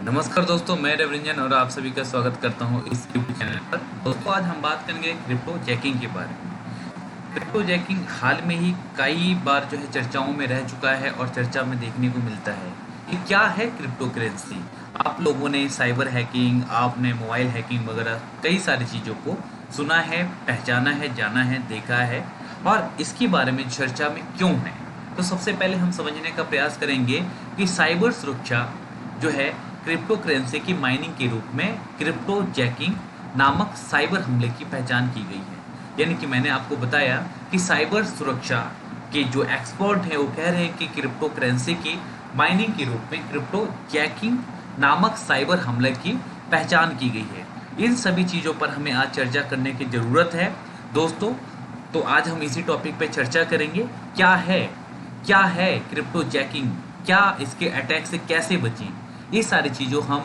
नमस्कार दोस्तों, मैं रविरंजन और आप सभी का स्वागत करता हूं इस यूट्यूब चैनल पर। दोस्तों, आज हम बात करेंगे क्रिप्टो जैकिंग के बारे में। क्रिप्टो जैकिंग हाल में ही कई बार जो है चर्चाओं में रह चुका है और चर्चा में देखने को मिलता है। ये क्या है क्रिप्टो करेंसी? आप लोगों ने साइबर हैकिंग, आपने मोबाइल हैकिंग वगैरह कई सारी चीज़ों को सुना है, पहचाना है, जाना है, देखा है और इसके बारे में चर्चा में क्यों है। तो सबसे पहले हम समझने का प्रयास करेंगे कि साइबर सुरक्षा जो है क्रिप्टो करेंसी की माइनिंग के रूप में क्रिप्टो जैकिंग नामक साइबर हमले की पहचान की गई है। यानी कि मैंने आपको बताया कि साइबर सुरक्षा के जो एक्सपर्ट हैं वो कह रहे हैं कि क्रिप्टो करेंसी की माइनिंग के रूप में क्रिप्टो जैकिंग नामक साइबर हमले की पहचान की गई है। इन सभी चीज़ों पर हमें आज चर्चा करने की ज़रूरत है दोस्तों। तो आज हम इसी टॉपिक पे चर्चा करेंगे। क्या है क्रिप्टो जैकिंग, क्या इसके अटैक से कैसे बचें, ये सारी चीज़ों हम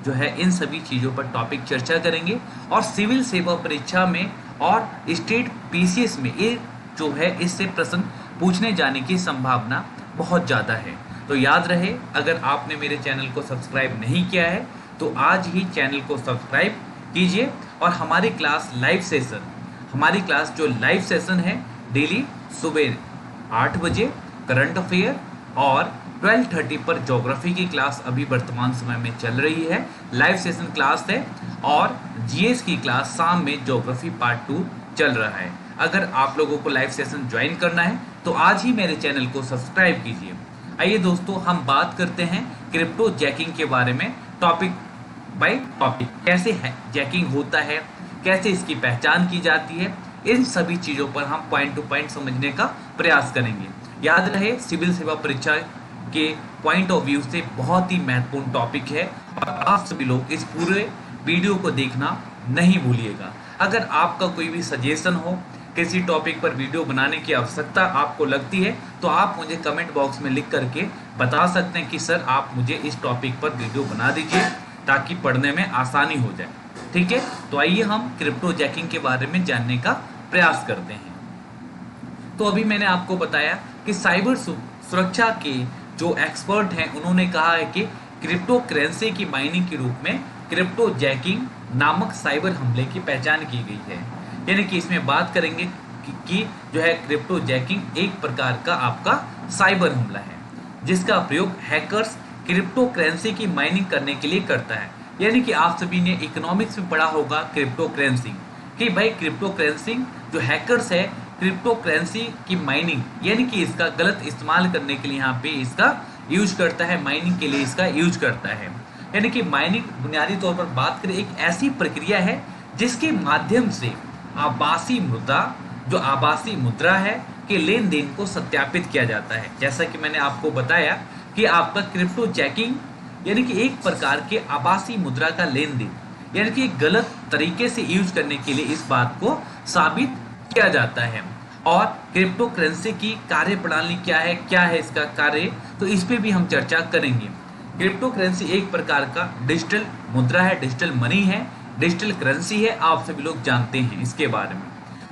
जो है इन सभी चीज़ों पर टॉपिक चर्चा करेंगे। और सिविल सेवा परीक्षा में और स्टेट पीसीएस में ये जो है इससे प्रश्न पूछने जाने की संभावना बहुत ज़्यादा है। तो याद रहे, अगर आपने मेरे चैनल को सब्सक्राइब नहीं किया है तो आज ही चैनल को सब्सक्राइब कीजिए। और हमारी क्लास जो लाइव सेशन है डेली सुबह 8 बजे करंट अफेयर और 12:30 पर ज्योग्राफी की क्लास अभी वर्तमान समय में चल रही है। लाइव सेशन क्लास है और जीएस की क्लास शाम में ज्योग्राफी पार्ट 2 चल रहा है। अगर आप लोगों को लाइव सेशन ज्वाइन करना है तो आज ही मेरे चैनल को सब्सक्राइब कीजिए। आइए दोस्तों, हम बात करते हैं क्रिप्टो जैकिंग के बारे में टॉपिक बाय टॉपिक। कैसे है जैकिंग होता है, कैसे इसकी पहचान की जाती है, इन सभी चीज़ों पर हम पॉइंट टू पॉइंट समझने का प्रयास करेंगे। याद रहे, सिविल सेवा परीक्षा के पॉइंट ऑफ व्यू से बहुत ही महत्वपूर्ण टॉपिक है और आप सभी लोग इस पूरे वीडियो को देखना नहीं भूलिएगा। अगर आपका कोई भी सजेशन हो, किसी टॉपिक पर वीडियो बनाने की आवश्यकता आपको लगती है तो आप मुझे कमेंट बॉक्स में लिख करके बता सकते हैं कि सर आप मुझे इस टॉपिक पर वीडियो बना दीजिए ताकि पढ़ने में आसानी हो जाए। ठीक है, तो आइए हम क्रिप्टो जैकिंग के बारे में जानने का प्रयास करते हैं। तो अभी मैंने आपको बताया कि साइबर सुरक्षा के जो एक्सपर्ट हैं उन्होंने कहा है कि क्रिप्टो करेंसी की माइनिंग के रूप में क्रिप्टो जैकिंग नामक साइबर हमले की पहचान की गई है। यानी कि इसमें बात करेंगे कि जो है क्रिप्टो जैकिंग एक प्रकार का आपका साइबर हमला है जिसका प्रयोग हैकर्स क्रिप्टो करेंसी की माइनिंग करने के लिए करता है। यानी कि आप सभी ने इकोनॉमिक्स में पढ़ा होगा क्रिप्टो करेंसी कि भाई क्रिप्टो करेंसी जो हैकर्स है क्रिप्टो करेंसी की माइनिंग यानी कि इसका गलत इस्तेमाल करने के लिए यहाँ पे इसका यूज करता है, माइनिंग के लिए इसका यूज करता है। यानी कि माइनिंग बुनियादी तौर पर बात करें एक ऐसी प्रक्रिया है जिसके माध्यम से आभासी मुद्रा है के लेन देन को सत्यापित किया जाता है। जैसा कि मैंने आपको बताया कि आपका क्रिप्टो जैकिंग यानी कि एक प्रकार के आभासी मुद्रा का लेन देन यानी कि गलत तरीके से यूज करने के लिए इस बात को साबित किया जाता है। और क्रिप्टो करेंसी की कार्यप्रणाली क्या है इसका कार्य, तो इस पे भी हम चर्चा करेंगे। क्रिप्टो करेंसी एक प्रकार का डिजिटल मुद्रा है, डिजिटल मनी है, डिजिटल करेंसी है, आप सभी लोग जानते हैं इसके बारे में,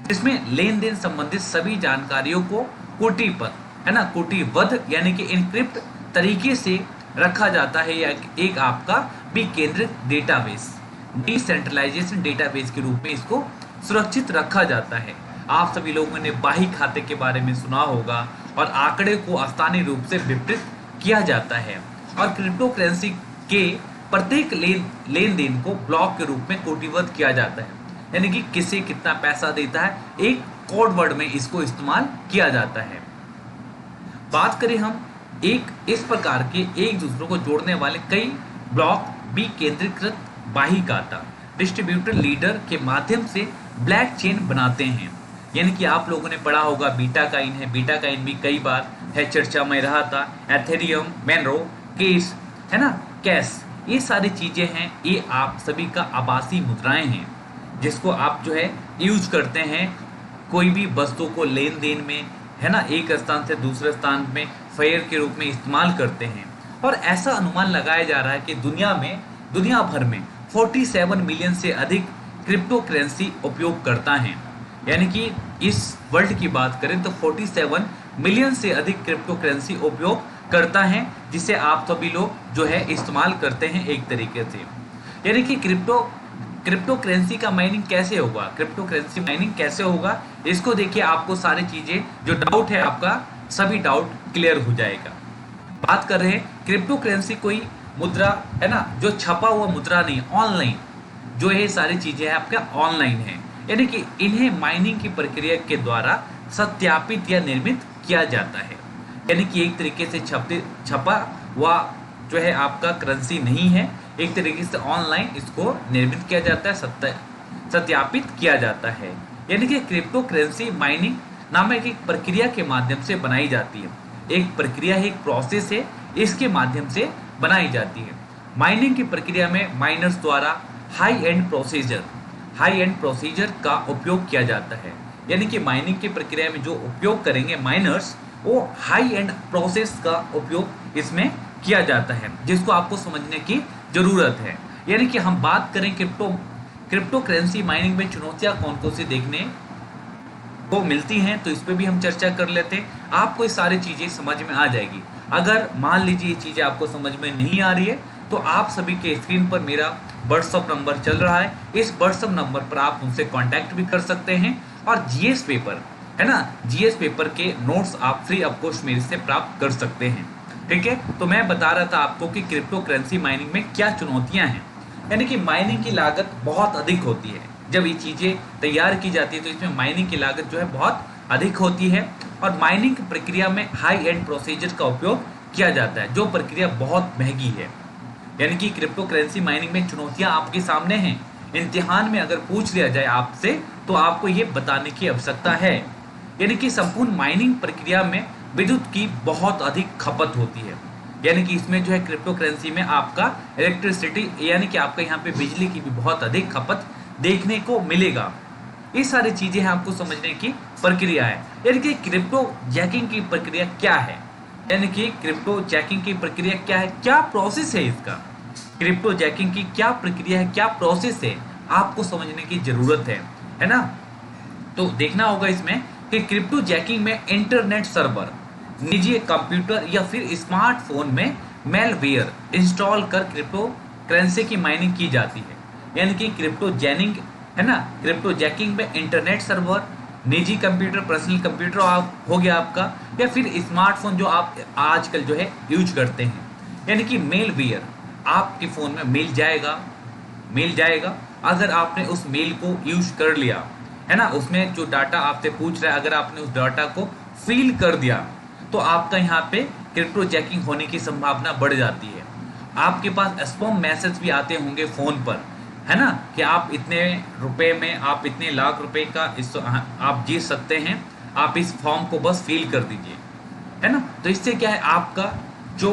जिसमें लेन देन संबंधित सभी जानकारियों को कूटीबद्ध यानी कि इनक्रिप्ट तरीके से रखा जाता है। या एक आपका विकेंद्रित डेटाबेस, डिसेंट्रलाइजेशन डेटाबेस के रूप में इसको सुरक्षित रखा जाता है। आप सभी लोगों ने बाही खाते के बारे में सुना होगा और आंकड़े को स्थानीय रूप से वितरित किया जाता है। और क्रिप्टो करेंसी के प्रत्येक लेन देन को ब्लॉक के रूप में कोडिबद्ध किया जाता है। यानी कि किसे कितना पैसा देता है एक कोड वर्ड में इसको इस्तेमाल किया जाता है। बात करें हम इस प्रकार के एक दूसरे को जोड़ने वाले कई ब्लॉक विकेंद्रीकृत बाही खाता डिस्ट्रीब्यूटर लीडर के माध्यम से ब्लैक चेन बनाते हैं। यानी कि आप लोगों ने पढ़ा होगा बीटा काइन है, बीटा काइन भी कई बार है चर्चा में रहा था, एथेरियम, मेनरो, केस है ना, कैश, ये सारी चीजें हैं। ये आप सभी का आभासी मुद्राएं हैं जिसको आप जो है यूज करते हैं कोई भी वस्तु को लेन देन में, है ना, एक स्थान से दूसरे स्थान में फेयर के रूप में इस्तेमाल करते हैं। और ऐसा अनुमान लगाया जा रहा है कि दुनिया भर में 47 मिलियन से अधिक क्रिप्टो करेंसी उपयोग करता है। यानी कि इस वर्ल्ड की बात करें तो 47 मिलियन से अधिक क्रिप्टो करेंसी उपयोग करता है, जिसे आप सभी लोग जो है इस्तेमाल करते हैं एक तरीके से। यानी कि क्रिप्टो करेंसी का माइनिंग कैसे होगा, क्रिप्टो करेंसी माइनिंग कैसे होगा, इसको देखिए, आपको सारी चीजें जो डाउट है आपका सभी डाउट क्लियर हो जाएगा। बात कर रहे हैं, क्रिप्टो करेंसी कोई मुद्रा है ना, जो छपा हुआ मुद्रा नहीं, ऑनलाइन जो ये सारी चीजें हैं आपका ऑनलाइन है। यानी कि इन्हें माइनिंग की प्रक्रिया के द्वारा सत्यापित या निर्मित किया जाता है। यानी कि एक तरीके से छपा हुआ जो है आपका करेंसी नहीं है, एक तरीके से ऑनलाइन इसको निर्मित किया जाता है, सत्यापित किया जाता है। यानी कि क्रिप्टो करेंसी माइनिंग नामक एक प्रक्रिया के माध्यम से बनाई जाती है। एक प्रक्रिया है, एक प्रोसेस है, इसके माध्यम से बनाई जाती है। माइनिंग की प्रक्रिया में माइनर्स द्वारा हाई एंड प्रोसीजर का उपयोग किया जाता है। यानी कि माइनिंग की प्रक्रिया में जो उपयोग करेंगे माइनर्स, वो हाई एंड प्रोसेस का उपयोग इसमें किया जाता है, जिसको आपको समझने की जरूरत है। यानी कि हम बात करें क्रिप्टो करेंसी माइनिंग में चुनौतियां कौन कौन सी देखने को मिलती हैं, तो इस पर भी हम चर्चा कर लेते हैं। आपको ये सारी चीजें समझ में आ जाएगी। अगर मान लीजिए ये चीजें आपको समझ में नहीं आ रही है, तो आप सभी के स्क्रीन पर मेरा व्हाट्सअप नंबर चल रहा है। इस व्हाट्सअप नंबर पर आप उनसे कांटेक्ट भी कर सकते हैं, और जीएस पेपर है ना, जीएस पेपर के नोट्स आप फ्री ऑफ कॉस्ट मेरे से प्राप्त कर सकते हैं। ठीक है, तो मैं बता रहा था आपको कि क्रिप्टो करेंसी माइनिंग में क्या चुनौतियां हैं। यानी कि माइनिंग की लागत बहुत अधिक होती है। जब ये चीजें तैयार की जाती है तो इसमें माइनिंग की लागत जो है बहुत अधिक होती है, और माइनिंग की प्रक्रिया में हाई एंड प्रोसीजर का उपयोग किया जाता है, जो प्रक्रिया बहुत महंगी है। यानी कि क्रिप्टो करेंसी माइनिंग में चुनौतियां आपके सामने हैं। इम्तिहान में अगर पूछ लिया जाए आपसे, तो आपको ये बताने की आवश्यकता है। यानी कि संपूर्ण माइनिंग प्रक्रिया में विद्युत की बहुत अधिक खपत होती है। यानी कि इसमें जो है क्रिप्टो करेंसी में आपका इलेक्ट्रिसिटी, यानी कि आपका यहाँ पे बिजली की भी बहुत अधिक खपत देखने को मिलेगा। ये सारी चीजें हैं आपको समझने की प्रक्रिया है। यानी कि क्रिप्टो जैकिंग की प्रक्रिया क्या है, यानी कि क्रिप्टो जैकिंग की प्रक्रिया क्या है, क्या प्रोसेस है इसका, क्रिप्टो जैकिंग की क्या प्रक्रिया है, क्या प्रोसेस है, आपको समझने की जरूरत है ना। तो देखना होगा इसमें कि क्रिप्टो जैकिंग में इंटरनेट सर्वर, निजी कंप्यूटर या फिर स्मार्टफोन में मेलवेयर इंस्टॉल कर क्रिप्टो करेंसी की माइनिंग की जाती है। यानी कि क्रिप्टो जैनिंग है ना, क्रिप्टो जैकिंग में इंटरनेट सर्वर, निजी कंप्यूटर, पर्सनल कंप्यूटर हो गया आपका, या फिर स्मार्टफोन जो आप आजकल जो है यूज करते हैं। यानी कि मेलवेयर आपके फ़ोन में मिल जाएगा अगर आपने उस मेल को यूज कर लिया है ना। उसमें जो डाटा आपसे पूछ रहा है, अगर आपने उस डाटा को फिल कर दिया, तो आपका यहाँ पे क्रिप्टो जैकिंग होने की संभावना बढ़ जाती है। आपके पास स्पैम मैसेज भी आते होंगे फ़ोन पर, है ना, कि आप इतने रुपए में आप इतने लाख रुपए का आप जीत सकते हैं, आप इस फॉर्म को बस फिल कर दीजिए, है ना। तो इससे क्या है, आपका जो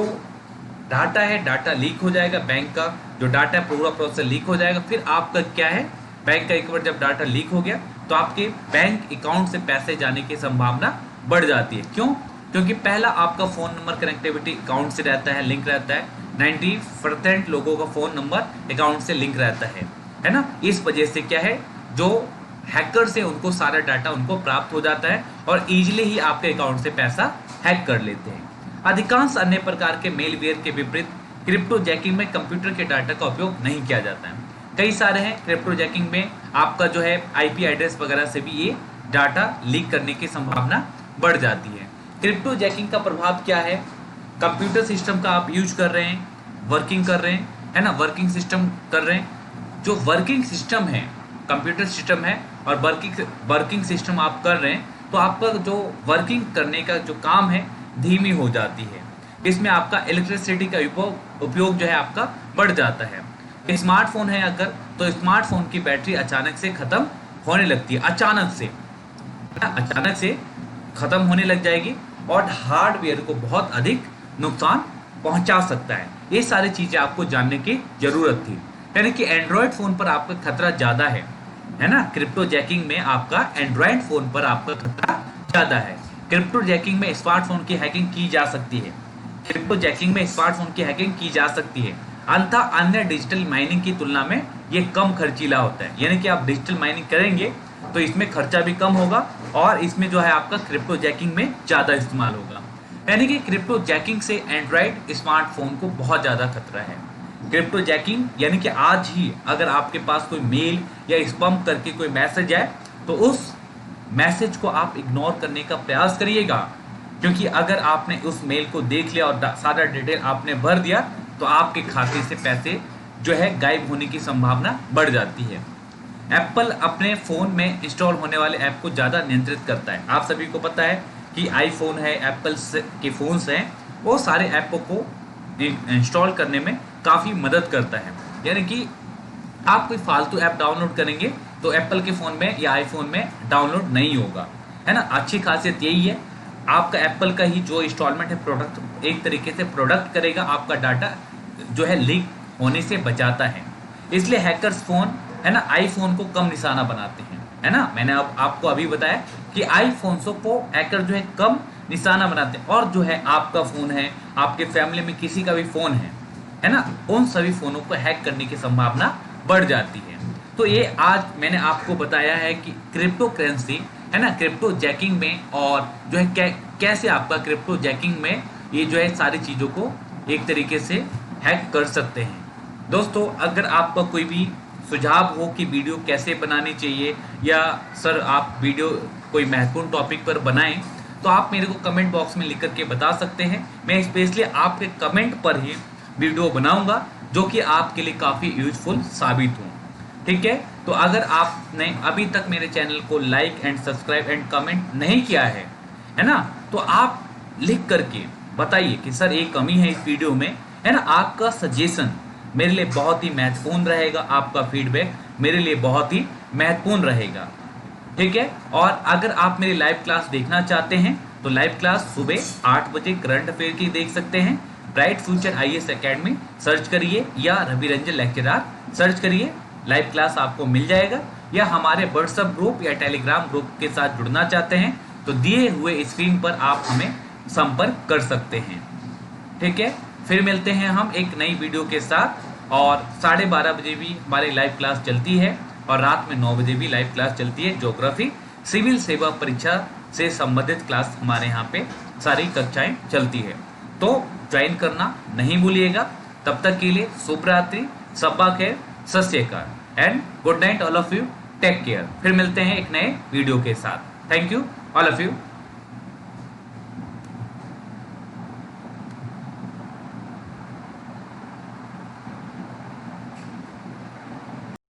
डाटा है, डाटा लीक हो जाएगा, बैंक का जो डाटा है पूरा प्रोसेस लीक हो जाएगा। फिर आपका क्या है, बैंक का एक बार जब डाटा लीक हो गया, तो आपके बैंक अकाउंट से पैसे जाने की संभावना बढ़ जाती है। क्यों? क्योंकि पहला आपका फ़ोन नंबर कनेक्टिविटी अकाउंट से रहता है, लिंक रहता है। 90% लोगों का फ़ोन नंबर अकाउंट से लिंक रहता है ना। इस वजह से क्या है, जो हैकर से उनको सारा डाटा उनको प्राप्त हो जाता है, और ईजिली ही आपके अकाउंट से पैसा हैक कर लेते हैं। अधिकांश अन्य प्रकार के मेलवेयर के विपरीत क्रिप्टो जैकिंग में कंप्यूटर के डाटा का उपयोग नहीं किया जाता है। कई सारे हैं क्रिप्टो जैकिंग में, आपका जो है आईपी एड्रेस वगैरह से भी ये डाटा लीक करने की संभावना बढ़ जाती है। क्रिप्टो जैकिंग का प्रभाव क्या है, कंप्यूटर सिस्टम का आप यूज कर रहे हैं, वर्किंग कर रहे हैं, है ना, वर्किंग सिस्टम कर रहे हैं। जो वर्किंग सिस्टम है, कंप्यूटर सिस्टम है, और वर्किंग सिस्टम आप कर रहे हैं, तो आपका जो वर्किंग करने का जो काम है धीमी हो जाती है। इसमें आपका इलेक्ट्रिसिटी का उपयोग जो है आपका बढ़ जाता है। स्मार्टफोन है अगर, तो स्मार्टफोन की बैटरी अचानक से खत्म होने लगती है, अचानक से खत्म होने लग जाएगी, और हार्डवेयर को बहुत अधिक नुकसान पहुंचा सकता है। ये सारी चीजें आपको जानने की जरूरत थी। यानी कि एंड्रॉयड फोन पर आपका खतरा ज्यादा है ना, क्रिप्टो जैकिंग में आपका एंड्रॉयड फोन पर आपका खतरा ज्यादा है। क्रिप्टो जैकिंग में स्मार्टफोन की हैकिंग की जा सकती है, क्रिप्टो जैकिंग में स्मार्टफोन की हैकिंग की जा सकती है। अंततः अन्य डिजिटल माइनिंग की तुलना में ये कम खर्चीला होता है। यानी कि आप डिजिटल माइनिंग करेंगे तो इसमें खर्चा भी कम होगा, और इसमें जो है आपका क्रिप्टो जैकिंग में ज़्यादा इस्तेमाल होगा। यानी कि क्रिप्टो जैकिंग से एंड्रॉइड स्मार्टफोन को बहुत ज़्यादा खतरा है। क्रिप्टो जैकिंग यानी कि आज ही अगर आपके पास कोई मेल या स्पैम करके कोई मैसेज आए तो उस मैसेज को आप इग्नोर करने का प्रयास करिएगा, क्योंकि अगर आपने उस मेल को देख लिया और सारा डिटेल आपने भर दिया तो आपके खाते से पैसे जो है गायब होने की संभावना बढ़ जाती है। एप्पल अपने फ़ोन में इंस्टॉल होने वाले ऐप को ज़्यादा नियंत्रित करता है। आप सभी को पता है कि आईफोन है, एप्पल के फ़ोन्स हैं, वो सारे ऐपों को इंस्टॉल करने में काफ़ी मदद करता है। यानी कि आप कोई फालतू ऐप डाउनलोड करेंगे तो एप्पल के फ़ोन में या आईफोन में डाउनलोड नहीं होगा, है ना। अच्छी खासियत यही है, आपका एप्पल का ही जो इंस्टॉलमेंट है प्रोडक्ट एक तरीके से प्रोडक्ट करेगा, आपका डाटा जो है लीक होने से बचाता है। इसलिए हैकर्स फ़ोन है ना आईफोन को कम निशाना बनाते हैं, है ना। मैंने अब आपको अभी बताया कि आईफोन को हैकर जो है कम निशाना बनाते हैं, और जो है आपका फ़ोन है, आपके फैमिली में किसी का भी फ़ोन है ना, उन सभी फ़ोनों को हैक करने की संभावना बढ़ जाती है। तो ये आज मैंने आपको बताया है कि क्रिप्टो करेंसी है ना, क्रिप्टो जैकिंग में, और जो है कैसे आपका क्रिप्टो जैकिंग में ये जो है सारी चीज़ों को एक तरीके से हैक कर सकते हैं। दोस्तों, अगर आपका कोई भी सुझाव हो कि वीडियो कैसे बनानी चाहिए, या सर आप वीडियो कोई महत्वपूर्ण टॉपिक पर बनाएं, तो आप मेरे को कमेंट बॉक्स में लिख करके बता सकते हैं। मैं स्पेशली आपके कमेंट पर ही वीडियो बनाऊंगा जो कि आपके लिए काफ़ी यूजफुल साबित हो। ठीक है, तो अगर आपने अभी तक मेरे चैनल को like and subscribe and comment नहीं किया है ना, तो आप लिख करके बताइए कि सर ये कमी है इस वीडियो में, है ना। आपका सजेशन मेरे लिए बहुत ही महत्वपूर्ण रहेगा, आपका फीडबैक मेरे लिए बहुत ही महत्वपूर्ण रहेगा। ठीक है, और अगर आप मेरी लाइव क्लास देखना चाहते हैं तो लाइव क्लास सुबह 8 बजे करंट अफेयर की देख सकते हैं। Bright future IAS academy search करिए या रवि रंजन लेक्चरर सर्च करिए, लाइव क्लास आपको मिल जाएगा। या हमारे व्हाट्सएप ग्रुप या टेलीग्राम ग्रुप के साथ जुड़ना चाहते हैं तो दिए हुए स्क्रीन पर आप हमें संपर्क कर सकते हैं। ठीक है, फिर मिलते हैं हम एक नई वीडियो के साथ, और 12:30 बजे भी हमारी लाइव क्लास चलती है, और रात में 9 बजे भी लाइव क्लास चलती है। ज्योग्राफी सिविल सेवा परीक्षा से संबंधित क्लास हमारे यहाँ पे सारी कक्षाएं चलती है, तो ज्वाइन करना नहीं भूलिएगा। तब तक के लिए शुभ रात्रि, सब्बा खैर, Sat Sri Akal and good night all of you, take care. फिर मिलते हैं एक नए वीडियो के साथ। Thank you all of you.